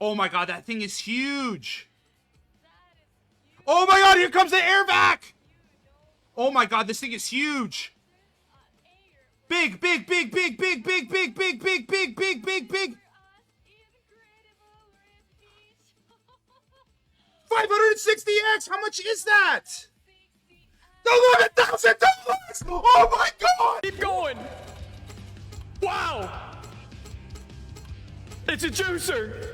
Oh my god, that thing is huge. Oh my god, here comes the air vac. Oh my god, this thing is huge. Big, big, big, big, big, big, big, big, big, big, big, big, big. 560X, how much is that? $11,000! Oh my god! Keep going! Wow! It's a juicer!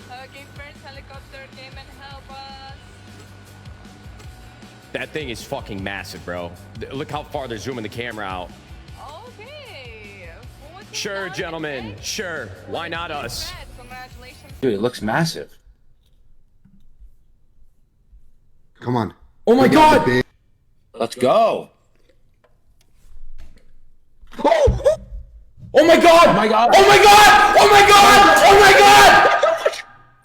Okay, first helicopter came and help us. That thing is fucking massive, bro. Look how far they're zooming the camera out. Okay. Sure, gentlemen. Sure. Why not us? Congratulations. Dude, it looks massive. Come on. Oh my god! Let's go. Oh my god! Oh my god! Oh my god! Oh my god! Oh my god!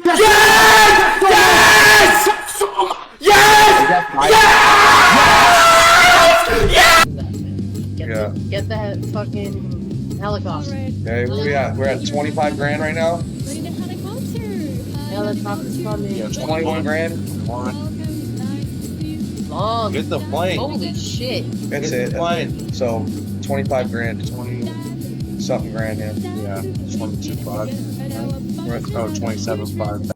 Yes! Yes! Yes! Get that fucking helicopter. Okay, where we at? We're at 25 grand right now. Helicopter's coming. Yeah, 21 grand. Long. Get the plane. Holy shit. That's Get it. the plane. So 25 grand, 20 something grand. Yeah, 22.5. We're at 27.5.